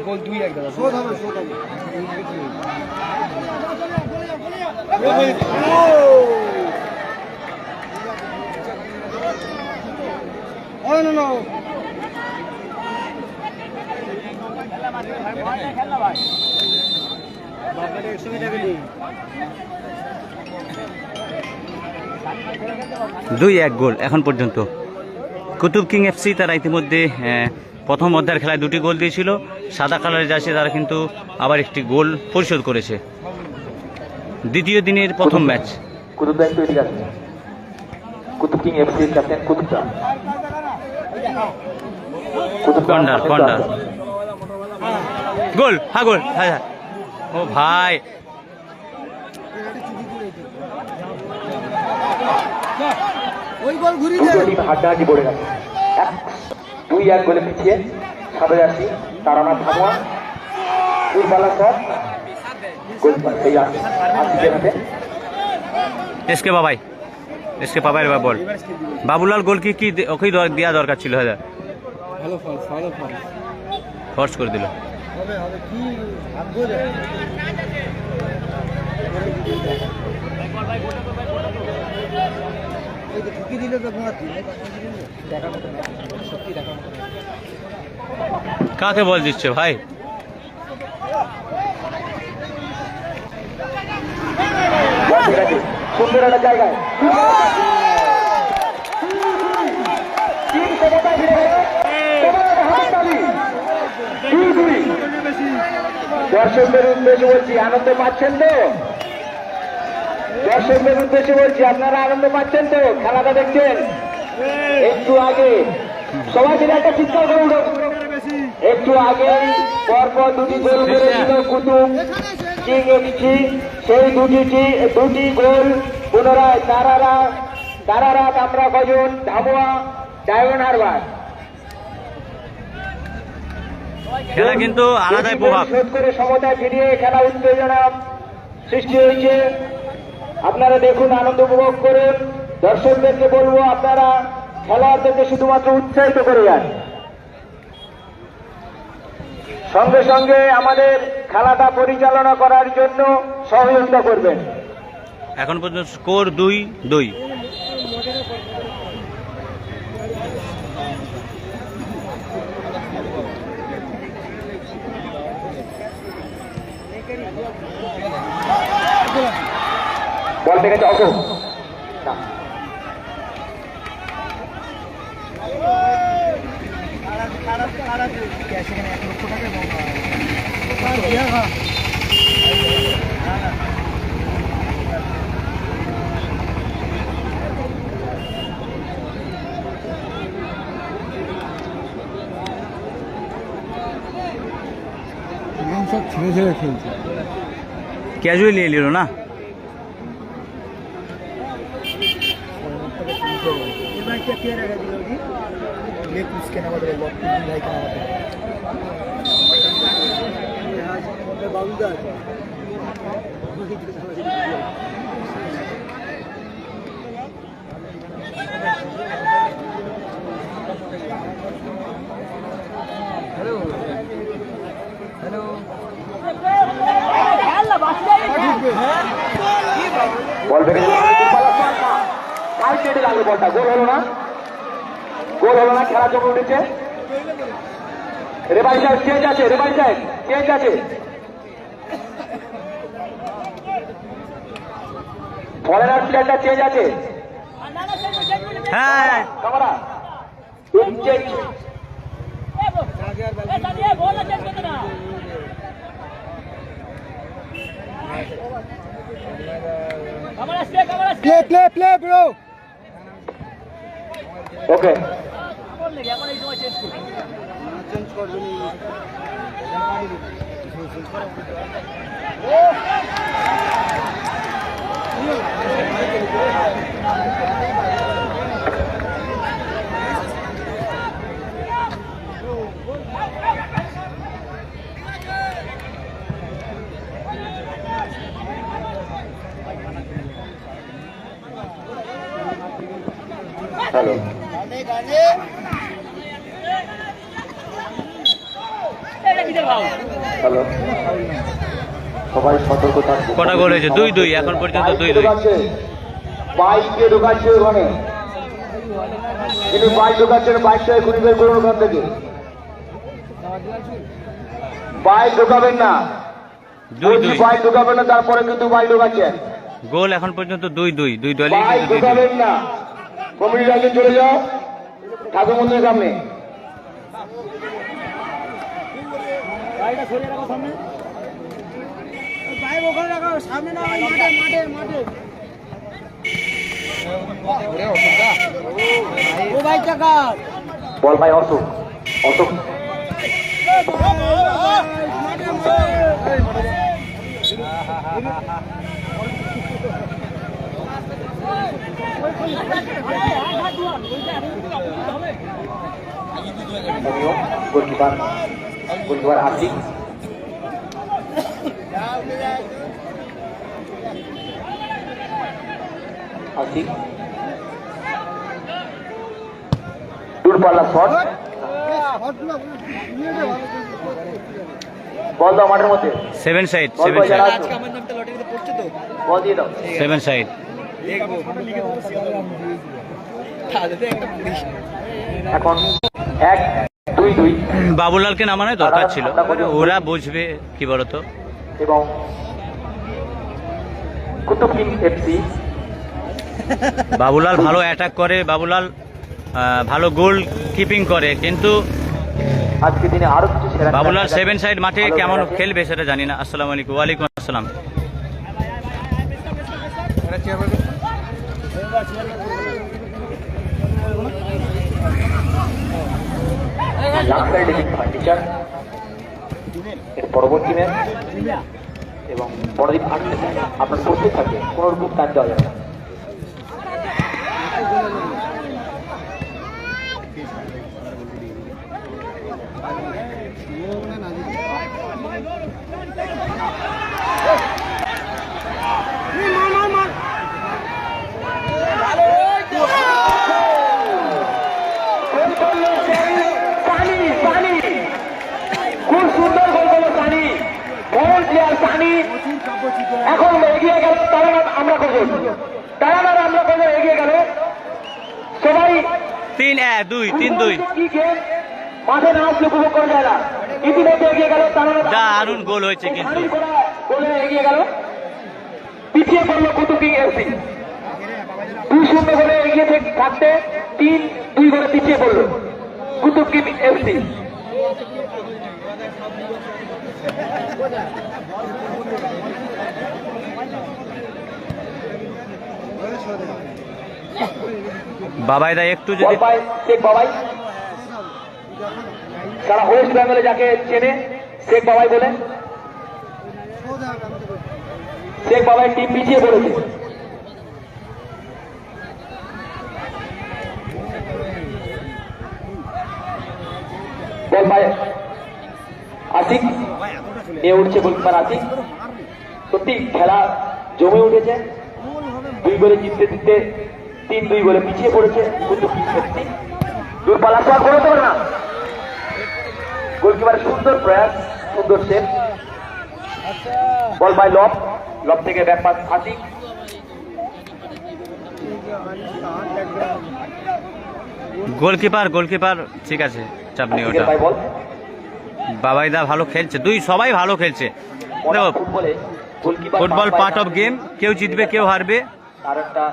গোল 2-1 দাদা, শোধ হবে, শোধ হবে। No. 2-1 গোল এখন পর্যন্ত। কুতুব কিং এফসি তারা ইতিমধ্যে প্রথম অধ্যায়ের খেলায় 2টি গোল দিয়েছিল। সাদা কালারের জার্সি তারা কিন্তু আবার একটি গোল পরিশোধ করেছে। দ্বিতীয় দিনের প্রথম ম্যাচ। কুতুব ব্যাংক তৈরি আছে, কুতুব কিং এফসি ক্যাপ্টেন কুতুবটা, কর্নার, কর্নার, গোল, হ্যাঁ গোল, হ্যাঁ। ও ভাই, ওই গোল ঘুরিয়ে দে। টিম হাড্ডাহাড্ডি পড়ে গেছে। 2-1 গোলে পিছিয়ে সাদা জার্সি তারানা ধামোয়া, দুর্বালা শট, গোল এই আছে আসিফের হাতে। এসকে বাবাই, এসকে বাবাইয়ের বল। বাবুলাল গোল কি ওকেই দেওয়া দরকার ছিল। হ্যাঁ, ভালো ফল, ভালো ফল, ফোর্স করে দিল। হবে হবে কি আগ্রহ ঢুকি দিলে তো সত্যি দেখা কাকে বল দিচ্ছে ভাই? সুন্দর একটা জায়গায় দর্শকদের উদ্দেশ্যে বলছি, আনন্দ পাচ্ছেন তো? দর্শকদের উদ্দেশ্যে বলছি, আপনারা আনন্দ পাচ্ছেন তো? খেলাটা দেখছেন? একটু আগে সবাই মিলে একটা চিৎকার করে উঠো। একটু আগে পরপর 2টি গোল করেছিল কুতুব কিং এফসি, সেই দুটি গোল পুনরায় তারারাত আমরা কজন, ধামোয়া, ডায়মন্ড হারবার। খেলা কিন্তু আলাদাই প্রভাব। শোধ করে সমতায় ফিরিয়ে খেলা উত্তেজনা সৃষ্টি হয়েছে। আপনারা দেখুন, আনন্দ উপভোগ করুন। দর্শকদেরকে বলবো, আপনারা খেলোয়াড়দেরকে শুধুমাত্র উৎসাহিত করে যান। সঙ্গে সঙ্গে আমাদের খেলাটা পরিচালনা করার জন্য সহযোগিতা করবেন। এখন পর্যন্ত স্কোর 2-2। বল পেয়ে গেছে অশোক। না, সব ছেড়ে ছেড়ে খেলছে। ক্যাজুয়ালি নিয়ে নিল না। বল পেয়ে গেছে সাইড নেটে লাগলো বলটা, গোল হলো না, গোল হলো না, খেলা জমে উঠেছে। রেবারি সাহেব চেঞ্জ আছে, রেবারি সাহেব চেঞ্জ আছে। ফরেনার প্লেয়ারটা চেঞ্জ আছে। হ্যাঁ, Camara change. Play bro. Okay, hello, hello, সবাই সতর্ক থাকবে। কটা গোল হয়েছে? 2-2 এখন পর্যন্ত 2-2। বাইকে ঢোকাচ্ছে ওখানে, যিনি বাইক ঢোকাচ্ছেন বাইকটাকে খুঁজে বের করুন ওখান থেকে। বাইক ঢোকাবেন না, 2-2 বাইক ঢোকাবেন না, তারপরে কিন্তু বাইক ঢোকাচ্ছেন। গোল এখন পর্যন্ত 2-2, দুই দলই বাইক কিন্তু 2-2। ঢোকাবেন না, কমিটির আগে চলে যাও ঠাকুর মন্দিরের সামনে। বল ভাই অশোক, অশোক গোলকিপার, গোলকিপার আশিক, আশিক দূরপাল্লা শট। বল দাও মাঠের মধ্যে, 7 সাইড, বল 7 যারা সাইড, আছো, বল দিয়ে দাও। 7 সাইড। এখন 1-2-2 বাবুলালকে নামানোর দরকার ছিল, ওরা বুঝবে কি বলতো। এবং কুতুব কিং এফসি। বাবুলাল ভালো অ্যাটাক করে, বাবুলাল ভালো গোল কিপিং করে, কিন্তু আজকে দিনে আরো কিছু সেরা বাবুলাল 7 সাইড মাঠে কেমন খেলবে সেটা জানি না। আসসালামু আলাইকুম। ওয়ালাইকুম আসসালাম। লাক্সারি লিভিং ফার্নিচার এর পরবর্তী ম্যাচ এবং বড়দিন আসতে আপনার প্রস্তুত থাকে, কোনো রকম কাজ দেওয়া যাবে না। খুব সুন্দর এখন এগিয়ে গেল তারা আমরা করবো এগিয়ে গেল সবাই 3-2 3-2 কি গেম মাঠে না আসলে উপভোগ করা যায় না। ইতিমধ্যে এগিয়ে গেল তারা দারুণ গোল হয়েছে কিন্তু। গোলে এগিয়ে গেল, পিছিয়ে পড়লো কুতুব কিং এফসি 2-0 গোলে এগিয়ে থাকতে 3-2 গোলে পিছিয়ে পড়লো কুতুব কিং এফসি। বাবাইদা একটু যদি বল পায় শেখ বাবাই, সারা ওয়েস্ট বেঙ্গলে যাকে চেনে শেখ বাবাই বলে। শেখ বাবাই টিম পিছিয়ে পড়েছে। বল পায় আশিক, নিয়ে উঠছে গোলকিপার আশিক। সত্যি খেলা জমে উঠেছে, 2 গোলে জিততে জিততে 3-2 গোলে পিছিয়ে পড়েছে কুতুব কিং এফসি। দূর পালাতে আর করতে পারে না, গোলকিপারের সুন্দর প্রয়াস, সুন্দর সেভ। বল বাই লব থেকে ব্যাক পাস আশিক। গোলকিপার ঠিক আছে, চাপ নেই ওটা। বাই বল বাবাইদা ভালো খেলছে, সবাই ভালো খেলছে। দেখো ফুটবলে goalkeeper football part of game, কেউ জিতবে কেউ হারবে, তার একটা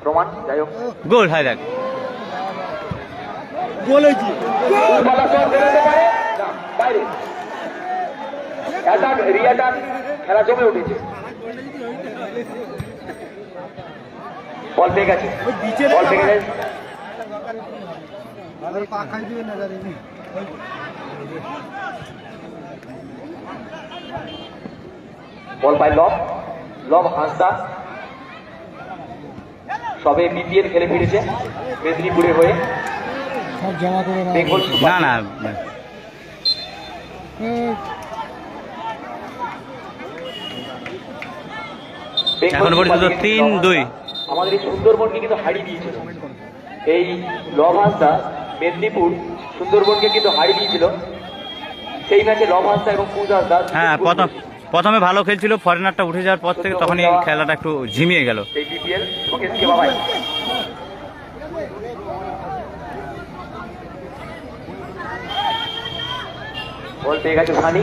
প্রমাণ। যাই হোক গোল হয় দেখ দূর পালা শট বেরোতে পারে না, বাইরে। অ্যাটাক রিঅ্যাটাক খেলা জমে উঠেছে। বল পেয়ে গেছে, বল পেয়ে গেছে। বল পাই লব হাসদা, সবে বিপিএল খেলে ফিরেছে মেদিনীপুরে হয়ে। বেঙ্গল সুপার না এখন পর্যন্ত 3-2। আমাদের এই সুন্দরবনকে কিন্তু হারিয়ে দিয়েছিল এই লব হাসদা। মেদিনীপুর সুন্দরবনকে কিন্তু হারিয়ে দিয়েছিল সেই ম্যাচে লব হাসদা এবং কুজ হাসদা। হ্যাঁ প্রথমে ভালো খেলছিল, ফরেনারটা উঠে যাওয়ার পর থেকে তখনই খেলাটা একটু ঝিমিয়ে গেল। এই বিপিএল মুকেশকে বাবাই বল পেয়ে গেছে সানি।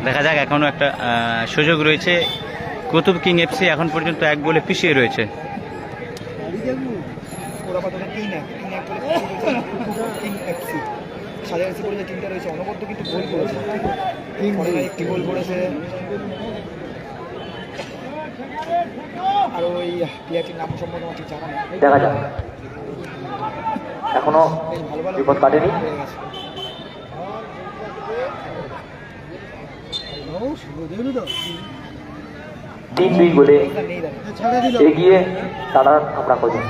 দেখা যাক, এখনো একটা সুযোগ রয়েছে। কুতুব কিং এফসি এখন পর্যন্ত 1 গোলে পিছিয়ে রয়েছে। টিমটা রয়েছে অনবদ্য কিন্তু গোল করেছে, একটি গোল করেছে। আর ওই প্লেয়ারটির নাম সম্বন্ধে আমার ঠিক জানা নেই। দেখা যাক, এখনো ভালো ভালো বিপদ কাটেনি। হয়ে গেছে। 3-2 গোলে এগিয়ে তারা আমরা খোঁজে।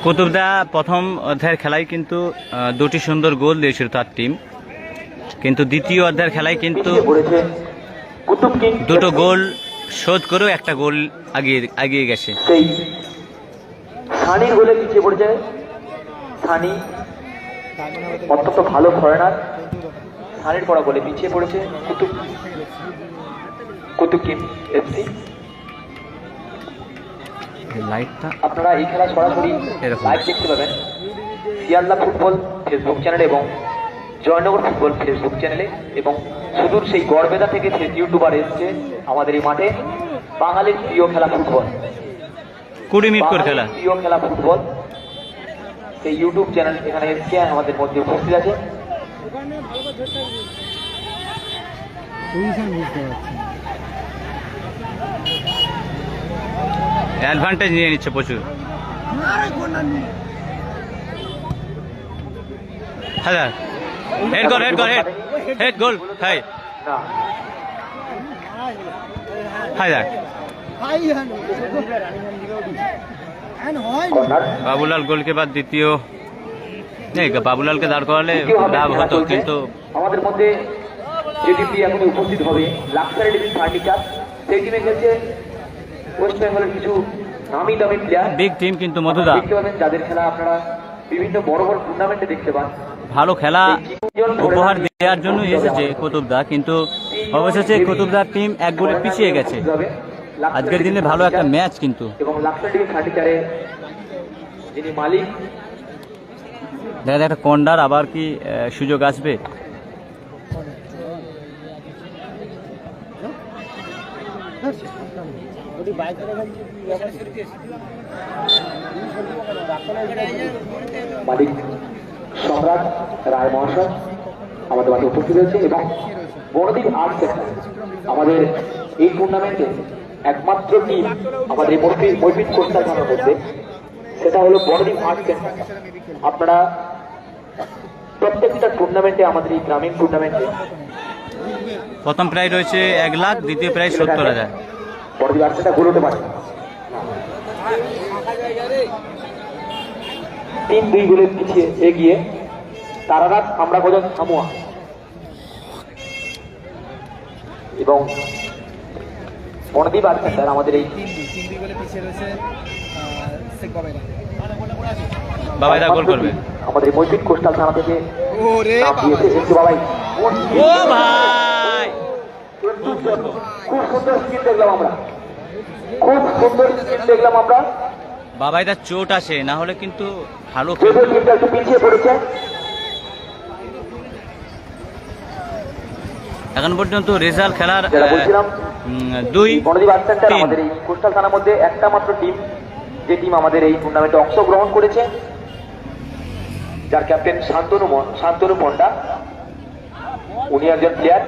কুতুবদা প্রথম অধ্যায়ের খেলায় কিন্তু 2টি সুন্দর গোল দিয়েছিল তার টিম, কিন্তু দ্বিতীয় অধ্যায়ের খেলায় কিন্তু পিছিয়ে পড়েছে কুতুব কিং 2টো গোল শোধ করেও একটা গোল আগিয়ে গেছে। সেই সানির গোলে পিছিয়ে পড়েছে। সানি অত্যন্ত ভালো ফরেনার, সানির পড়া গোলে পিছিয়ে পড়েছে কুতুব কিং এফসি। লাইটটা আপনারা এই খেলা সরাসরি এরকম। লাইভ দেখতে পাবেন শিয়ালদা ফুটবল ফেসবুক চ্যানেলে এবং জয়নগর ফুটবল ফেসবুক চ্যানেলে, এবং সুদূর সেই গড়বেতা থেকে সে ইউটিউবার এসছে আমাদের এই মাঠে। বাঙালির প্রিয় খেলা ফুটবল, 20 মিনিট করে খেলা। বাঙালির প্রিয় খেলা ফুটবল, সেই ইউটিউব চ্যানেল এখানে এসছে, আমাদের মধ্যে উপস্থিত আছে। অ্যাডভান্টেজ নিয়ে নিচ্ছে প্রচুর। হ্যাঁ হেড গোল হাই না, হাই দেখ কর্নার। বাবুলাল গোলকিপার দ্বিতীয়, এই বাবুলালকে দাঁড় করালে লাভ হতো, কিন্তু আমাদের মধ্যে যে টিমটি এখন উপস্থিত হবে লাক্সারি লিভিং ফার্নিচার, সেই টিমে খেলছে ওয়েস্ট বেঙ্গলের কিছু নামি দামি প্লেয়ার, বিগ টিম কিন্তু মধুদা দেখতে পাবেন যাদের খেলা আপনারা বিভিন্ন বড় বড় টুর্নামেন্টে দেখতে পান। ভালো খেলা উপহার দেওয়ার জন্য এসেছে কুতুবদা, কিন্তু অবশেষে কুতুবদার টিম এক গোলে পিছিয়ে গেছে। আজকের দিনে ভালো একটা ম্যাচ কিন্তু। এবং লাক্সারি লিভিং ফার্নিচারের যিনি মালিক, দেখা যায় একটা কর্নার, আবার কি সুযোগ আসবে? মালিক সম্রাট রায় মহাশয় আমাদের মাঠে উপস্থিত হয়েছে এবং বড়দ্বীপ আর্ট সেন্টার আমাদের এই টুর্নামেন্টে একমাত্র টিম আমাদের এই মৈপিট কোস্টাল থানার মধ্যে, সেটা হলো বড়দ্বীপ আর্ট সেন্টার। আপনারা প্রত্যেকটা টুর্নামেন্টে, আমাদের এই গ্রামীণ টুর্নামেন্টে প্রথম প্রাইজ রয়েছে 1 লাখ, দ্বিতীয় প্রাইজ 70,000। বড়দ্বীপ আর্ট সেন্টার ঘুরতে পারে 3-2 গোলে পিছিয়ে এগিয়ে তারারাত আমরা গজন সামোয়া এবং বড়দ্বীপ আর্ট সেন্টার আমাদের এই বাবাইদা গোল করবে। আমাদের মৈপিট কোস্টাল থানা থেকে নাম দিয়েছে এসকে বাবাই। ও ভাই, খুব সুন্দর স্কিল দেখলাম আমরা, খুব সুন্দর স্কিল দেখলাম আমরা। বাবাইদার চোট আসে, না হলে কিন্তু ভালো যদিও টিমটা একটু পিছিয়ে পড়েছে। এখন পর্যন্ত রেজাল্ট খেলার যেটা বলছিলাম 2 বড়দ্বীপ আর্ট সেন্টার 3। আমাদের এই কোস্টাল থানার মধ্যে একটা মাত্র টিম, যে টিম আমাদের এই টুর্নামেন্টে অংশগ্রহণ করেছে, যার ক্যাপ্টেন শান্তনু পন্ডা, উনি একজন প্লেয়ার।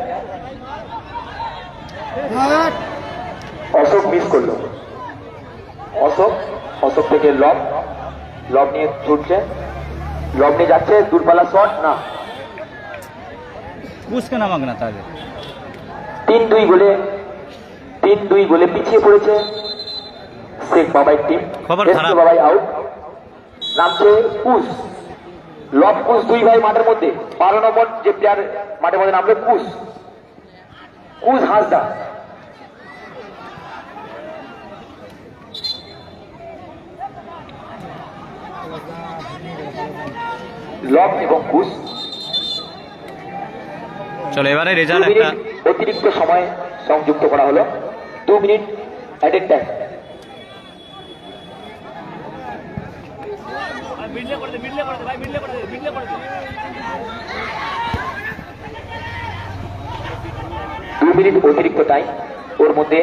অশোক মিস করলো, অশোক থেকে লব নিয়ে ছুটছে, লব নিয়ে যাচ্ছে, দূরপাল্লা শট না। পুষ্কে নামাক না তাহলে। 3-2 গোলে পিছিয়ে পড়েছে শেখ বাবাই টিম। খবর খারাপ। এসকে বাবাই আউট, নামছে কুশ, লব কুশ, 2 ভাই মাঠের মধ্যে। 12 নম্বর যে প্লেয়ার মাঠের মধ্যে নামবে কুশ হাসদা। লব এবং কুশ। চলো এবারে 2 রেজাল্ট মিনিট একটা অতিরিক্ত সময় সংযুক্ত করা হলো, 2 মিনিট অ্যাডেড টাইম। দু মিনিট অতিরিক্ত টাইম, ওর মধ্যে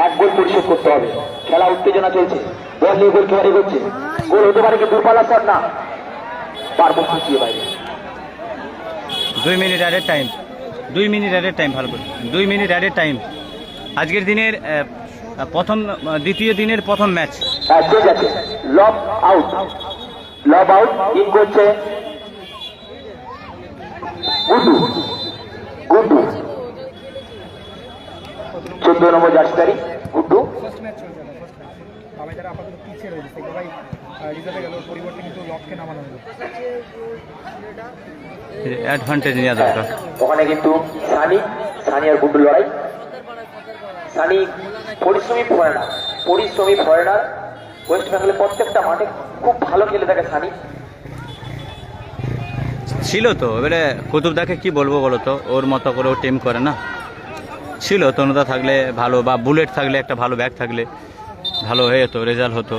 1 গোল পরিশোধ করতে হবে। খেলা উত্তেজনা চলছে, বল নিয়ে গোল খেয়ারি করছে, গোল হতে পারে কি দূরপাল্লা শট না, পারবো পিছিয়ে বাইরে। 2 minute added time, 2 minute added time, ভালো করে 2 মিনিট অ্যাডেড টাইম। আজকের দিনের দ্বিতীয় দিনের প্রথম ম্যাচ। ঠিক আছে, লব আউট, ইন করছে গুড্ডু 14 নম্বর জার্সিধারী গুড্ডু। অ্যাডভান্টেজ নেওয়া দরকার। ওখানে কিন্তু সানি আর গুড্ডু লড়াই। সানি পরিশ্রমী ফরেনার, ওয়েস্ট বেঙ্গলের প্রত্যেকটা মাঠে খুব ভালো খেলে থাকে সানি। ছিল তো, এবারে কুতুবদাকে কি বলবো বলো তো, ওর মতো করে ও টিম করে না। ছিল তনুদা থাকলে ভালো, বা বুলেট থাকলে, একটা ভালো ব্যাগ থাকলে ভালো হয়ে যেত, রেজাল্ট হতো।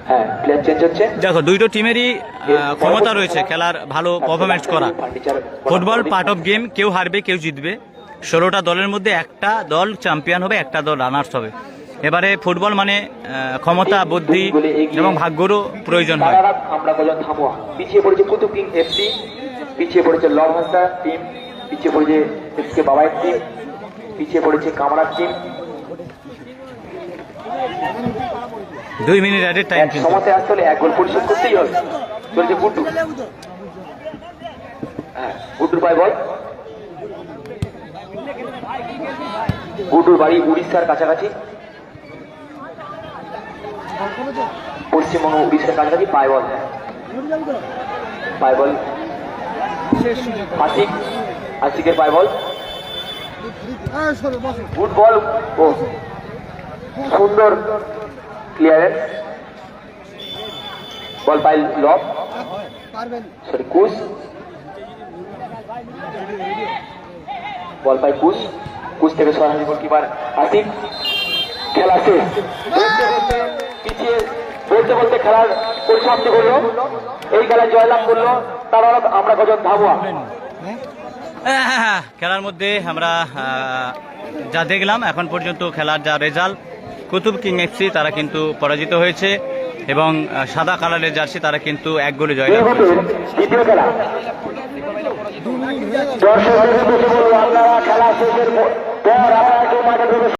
হ্যাঁ, প্লেয়ার চেঞ্জ হচ্ছে। দেখো দুইটো টিমেরই ক্ষমতা রয়েছে খেলার ভালো পারফরমেন্স করা। ফুটবল পার্ট অফ গেম, কেউ হারবে কেউ জিতবে। 16টা দলের মধ্যে একটা দল চ্যাম্পিয়ন হবে, একটা দল রানার্স হবে। এবারে ফুটবল মানে ক্ষমতা, বুদ্ধি এবং ভাগ্যরও প্রয়োজন হয়। আমরা কজন থামোয়া পিছিয়ে পড়েছে কুতুব কিং এফসি, পিছিয়ে পড়েছে লব হাসদা টিম, পিছিয়ে পড়েছে এসকে বাবাই টিম, পিছিয়ে পড়েছে কামরার টিম। 2 minute added time. সমস্যায় আসতে হলে 1 গোল পরিশোধ করতেই হবে। চলছে গুড্ডু, হ্যাঁ গুড্ডুর পায় বল। গুড্ডুর বাড়ি উড়িষ্যার কাছাকাছি। পশ্চিমবঙ্গ উড়িষ্যার কাছাকাছি পায়বল পায়বল আশিকের পায়বল গুড বল ও সুন্দর ক্লিয়ারেন্স বল পাই লব সরি কুশ বল পাই কুশ কুশ থেকে সরাসরি গোলকিপার আসিফ খেলা শেষ পিছিয়ে বলতে বলতে খেলার পরিসমাপ্তি করলো এই খেলায় জয়লাভ করলো তারা আমরা কজন ধাবুয়া খেলার মধ্যে আমরা যা দেখলাম এখন পর্যন্ত খেলার যা রেজাল্ট, কুতুব কিং এফসি তারা কিন্তু পরাজিত হয়েছে এবং সাদা কালারের জার্সি তারা কিন্তু 1 গোলে জয়লাভ করেছে। দ্বিতীয় খেলা দর্শকদের উদ্দেশ্যে বলবো, আপনারা খেলা শেষের পর আপনারা কেউ মাঠে